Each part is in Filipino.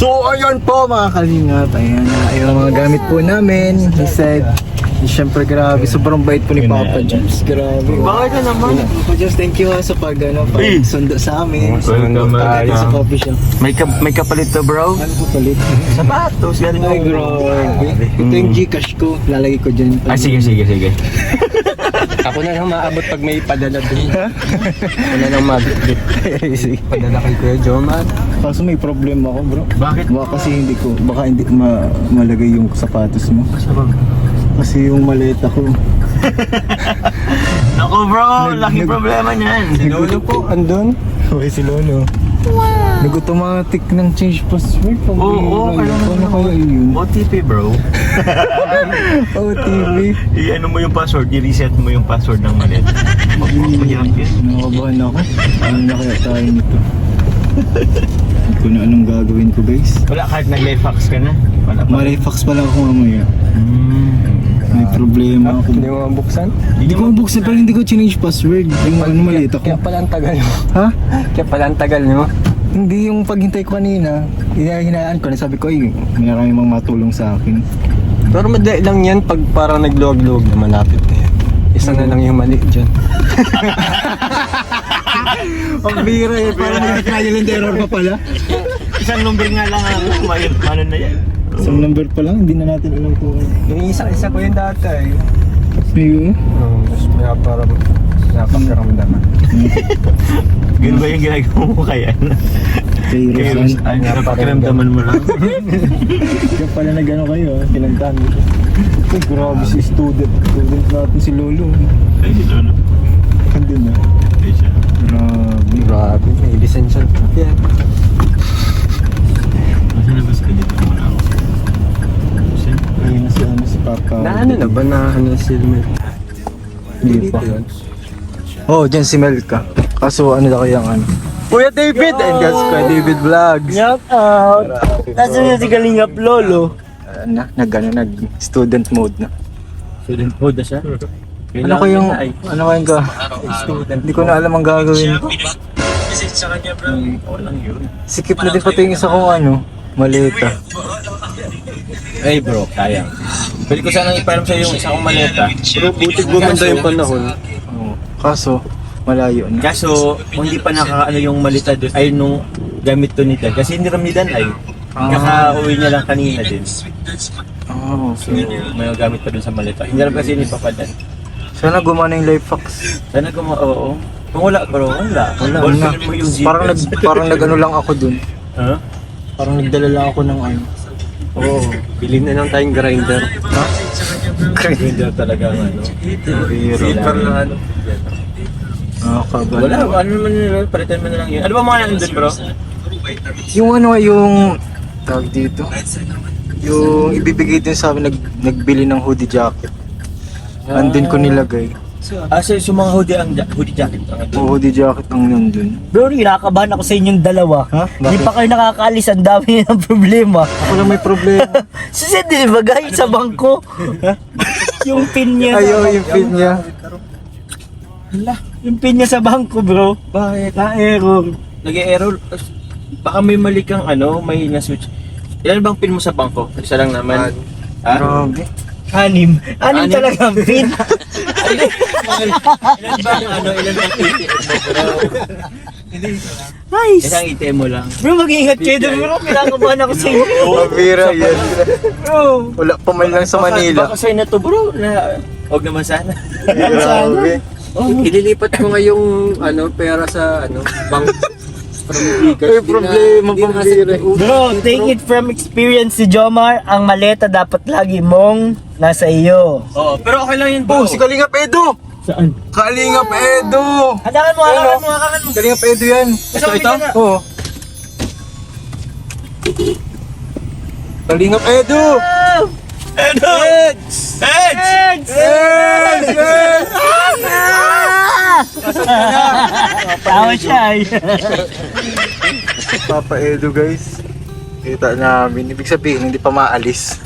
So ayun po mga kalingap, ayan yung mga gamit po namin. He said, siyempre grabe, sobrang bait po ni Papa James. Grabe. Bakit ka naman? Papa James, thank you sa pag sundo sa amin. Welcome, Sa coffee shop. May kapalit to, bro? Ano po palit? Sapatos, galing Ay, grabe. Ito yung Gcash ko, lalagay ko dyan. Ah, sige. Ako na lang maabot pag may padala dun. Ako na lang mabit. Sige. Padala kay Kuya Jomar. Kaso may problema ako bro. Bakit? Baka hindi malagay yung sapatos mo. Kasi yung maleta ko. Ako, bro, laking problema niyan. Si Lolo po, andun. Okay, si Lolo. Nag-automatic ng change password. Oo, Ano kaya yun? OTP, bro. OTP. I-ano mo yung password, i-reset mo yung password ng malit. Mahirap yun. Nakabahan ako. Ano na kaya tayo nito? Hindi ko na anong gagawin ko guys. Wala, kahit nag-lifax ka na. Wala pa. Marifax pa lang ako mamaya. May problema ako. Hindi mo mabuksan? Hindi ko mabuksan pero hindi ko change password. Yung ano malita ko. Kaya pala ang tagal mo. Ha? Kaya pala ang tagal mo. Hindi yung paghintay ko kanina. Hinayaan ko na sabi ko ay may mga matulong sa akin. Pero madali lang yan pag parang nagluwag-luwag na malapit na yan. Isa na lang yung mali dyan. Ang bira eh. Parang nag-trial and error pa pala. Isang number nga lang ang ano na yan. Isang number pa lang. Hindi na natin alam kung ano. Yung isa ko yung data eh. Ayun. Oo, tapos may parang napakaramdaman. Ganun ba yung ginagawa mo kaya? Kairos. Ay, napakiramdaman mo lang. Kaya pala na gano'n kayo ha. Pinagkano ko. Ay, grabe si student. Student natin si Lolo. Ay, si Lolo. Andun na. Ay, siya. Grabe. Grabe, may lisensya. Yeah. Masalabas ka dito muna ako. Ayun na si Papa. Na ano na ba na ano si Mel? Hindi pa. Oh, dyan si Melka. Kaso ano na kaya ang ano? Kuya David! And that's Kuya David Vlogs. Shout out! Nasaan na si Kalingap Lolo? Nag-student mode na. Student mode na siya? Ano kayong Hindi ko na alam ang gagawin ko. Walang yun. Sikip na din pati yung isa kong maleta. Ay bro, kaya. Pwede ko sanang iparam sa'yo yung isa kong maleta. Pero butig bumanda yung panahon. Oo. Kaso, malayo na. Kaso, hindi pa nakakaano yung malita doon, ay nung gamit to ni Dad. Kasi hiniram ni Dan ay, kaka-uwi niya lang kanina din. Oh, So, may gamit pa doon sa malita. Hiniram kasi ni Papa Dan. sana gumana yung life hacks. Sana oo. Kung wala bro, wala. Wala Ball na. mo yung Parang nag-ano lang ako dun. Ha? Parang nagdala lang ako ng ano. Oo, bilhin na lang tayong grinder. Ha? Grinder talaga ang ano. Silver na ano. Nakakabala. Wala, ano naman yun, palitan mo na lang yun. Ano ba mga nandun bro? Yung tawag dito. Yung ibibigay din sa amin, nagbili ng hoodie jacket. Andun ko nilagay. So yung mga hoodie jacket. O hoodie jacket ang nandun. Bro, kinakabahan ako sa inyong dalawa. Ha? Hindi Bakit? pa kayo nakakaalis, ang dami ng problema. Ako lang may problema. Susid din ba guys sa bangko? Yung pin niya. Ayaw yung pin niya. Yung pin niya sa bangko, bro. Bakit? Na-error. Nag-error. Baka may mali kang may na-switch. Ilan bang pin mo sa bangko? Isa lang naman. Ha? Grabe. Anim talaga ang pin. Ilan bang ATM mo? Nice. Isang ATM mo lang. Bro, mag-ingat kayo doon, bro. Kinakabahan ako sa inyo. Mabira yan. Bro. Wala pa man lang sa Manila. Baka sa'yo na to bro. Huwag naman sana. Grabe. Ililipat ko nga yung pera sa bank. May problema pang bira. Bro, take it from experience si Jomar. Ang maleta dapat lagi mong nasa iyo. Oo, pero okay lang yun bro. Oh, si Kalingap Edo! Saan? Kalingap Edo! Hadangan mo, hadangan mo. Kalingap Edo yan. Ito? Oo. Kalingap Edo! Heads! Heads! Yes! Tawa siya eh. Papa Edo guys. Kita namin. Ibig sabihin, hindi pa maalis.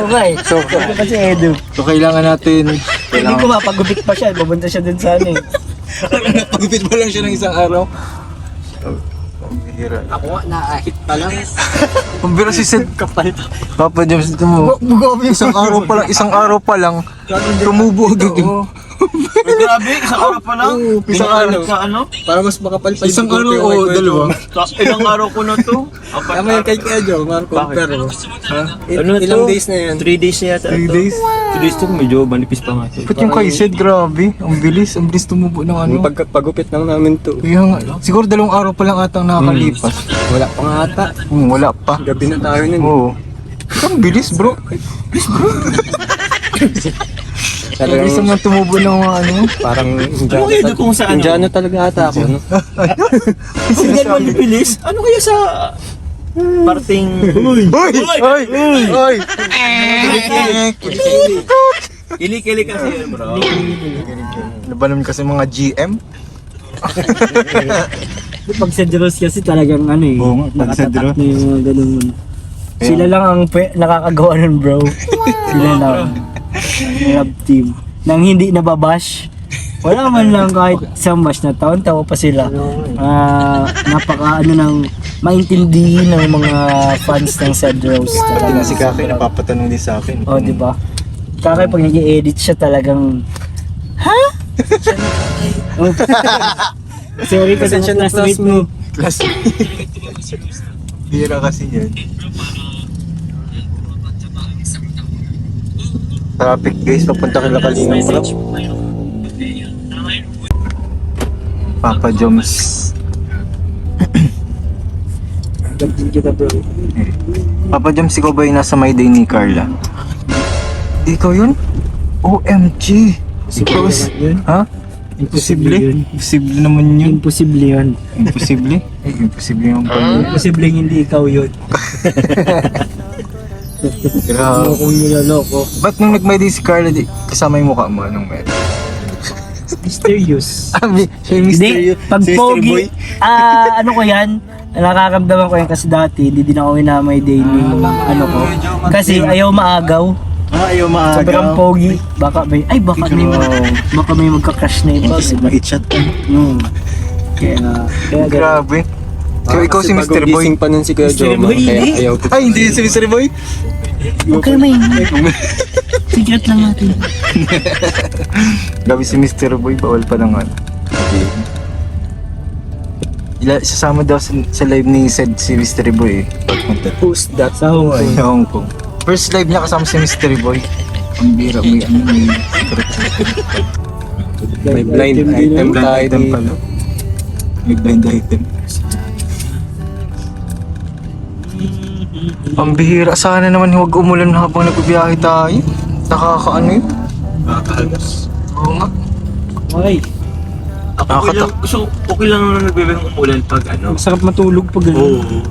Okay. So, Ito kasi Edu. so kailangan natin... Hindi ko mapagupit pa siya. Pupunta siya dun sa ano eh. Pagupit pa lang siya ng isang araw. So, okay. Hira. Ako nga, naahit pa lang. Pambira si Sed. Kapal. Papa James, ito mo. Isang araw pa lang, tumubo agad yun. Grabe, isang araw pa lang. Isang araw. Sa ano? Para mas makapal pa Isang araw o dalawa. Ilang araw ko na to? Tama yan kay Kuya Joe, compare mo. Ano Ilang to? days na yan? 3 days na yata. 3 to. days? 3 days to, medyo manipis pa nga to. Ba't yung kay Sed, grabe. Ang bilis tumubo ng ano. Yung pagupit lang namin to. Kaya nga, siguro 2 araw pa lang atang nakakalipas. Wala pa nga ata. Wala pa. Gabi na tayo nun. Oo. Ang bilis bro. Talagang Bilis naman tumubo ng mga ano. parang Ano kaya doon kung sa ano? Indiano talaga ata ako, no? Kung yan manipilis, ano kaya sa parting... Uy! Uy! Uy! Kili-kili kasi yun, bro. Ano ba naman kasi mga GM? Pag sa Dros kasi talagang ano eh. Oo nga, pag sa nakatatak Dros. na yung mga ganun. Sila lang ang nakakagawa nun bro. Sila lang. Love team. Nang hindi nababash. Wala man lang kahit isang bash na taon, tawa pa sila. Napaka ano nang maintindihin ng mga fans ng Cedros. Pati nga si Kaki napapatanong din sa akin. Oh, di ba? Kakay pag nag-i-edit siya talagang ha? Oh. Sorry kasi Pasensya na, classmate mo. Class. Bira kasi yan. Traffic guys, papunta kila Kalinang bro. Papa Joms. Gagawin kita bro. Papa Joms, ikaw ba yung nasa My Day ni Carla? Ikaw yun? OMG! Ikaw Yun? ha? Imposible yun. Imposible naman yun. Imposible yun. Imposible? Imposible yung Imposible hindi ikaw yun. Grabe. Kung nilaloko. Ba't nung nag-My Day si Carla, kasama yung mukha mo? Anong meron? Mysterious. Siya yung Hindi, pag si Mystery Boy. pogi, ano ko yan, nakakamdaman ko yan kasi dati, hindi din ako inamay day ni ano ko. Kasi ayaw maagaw. Ayaw Sobrang pogi. Baka may magka-crush na ito. Ma-chat ka. Kaya Grabe. So, ikaw si Mr. Boy. Pag-gising pa nun si Kuya Joe, Boy, kaya hindi. ayaw ko. Ay, hindi si Mr. Boy? huwag kayo maingay. Secret lang natin. Grabe si Mr. Boy, bawal pa naman. Sasama daw sa live ni Sed si Mr. Boy eh. Pagpunta. Who's that? Sa Hong Kong. Sa Hong Kong. First live niya kasama si Mr. Boy. Ang bira, may May blind item blind tayo item dito. pala. May blind item. Ang bihira, sana naman huwag umulan habang nagbibiyahe tayo. Nakakaano yun? Oo nga. Okay. Okay lang, so okay lang na nagbibigay ng umulan pag ano. Masarap matulog pag gano'n. Oo.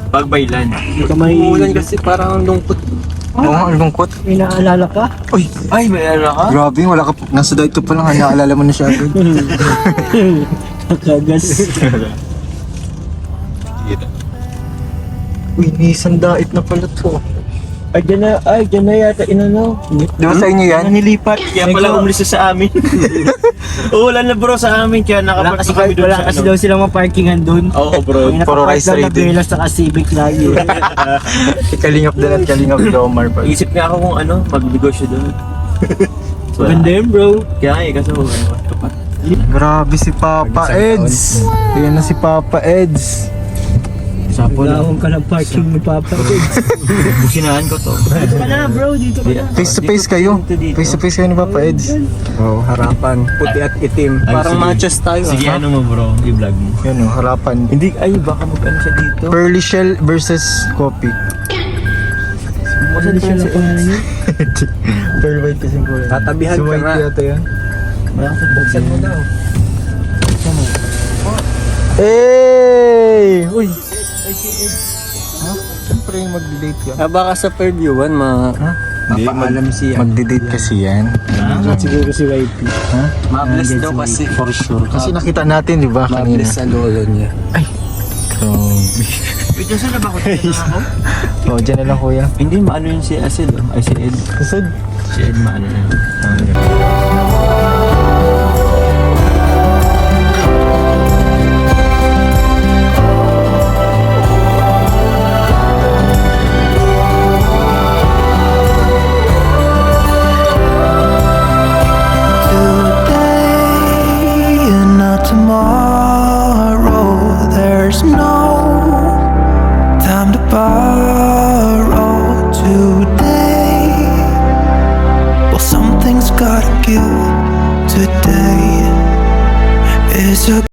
Pag bailan. Hindi ka may... Umulan kasi parang ang lungkot. Oo nga, ang lungkot. May naalala ka? Uy, Ay, may ano ka? grabe, wala ka, nasa diet ka pa lang, naalala mo na siya agad. Nakagas. Uy, Nissan Dait na pala to. Ay, dyan na yata inano. Di ba sa inyo yan? Nilipat. Kaya pala umalis na sa amin. Wala na bro sa amin. Kaya Wala nakapark kasi, na kami doon wala sa kasi ano. daw silang maparkingan doon. Oo bro. Puro rice trading. Nabelas sa Civic lagi. Kalingap din at kalingap Jomar pa. Isip nga ako kung ano, magnegosyo doon. Maganda yun bro. Kaya nga eh, kasi tapat. Grabe si Papa Eds. Ayan na si Papa Eds. Wala akong ka ng parking ni Papa. Businahan ko to. Dito ka na bro, dito ka na. Face to face kayo. Face to face kayo ni Papa Eds. Oo, harapan. Puti at itim. Ay, Parang sige. matches tayo. Sige, ha? ano mo bro, i-vlog mo. Yan o, harapan. Hindi, ay baka mag-ano siya dito. Pearly Shell versus Coffee. Kasi di siya lang pangalan niya. Pearl White kasi ko yan. Tatabihan Si ka White nga. yata yan. Buksan mo daw. Hey! Uy! Ha? Siyempre mag-date yan. Baka sa Fairview 1, mapaalam siya. Mag-date kasi yan. Siguro si YP. Ha? Mabless daw kasi. For sure. Kasi nakita natin, di ba, kanina? Mabless sa lolo niya. Grabe. Wait, saan na ba ako? ako? O, dyan na lang kuya. Hindi, maano yun si Acid. Ay, si Ed. Kasad. Si Ed, maano yun. gotta give today is a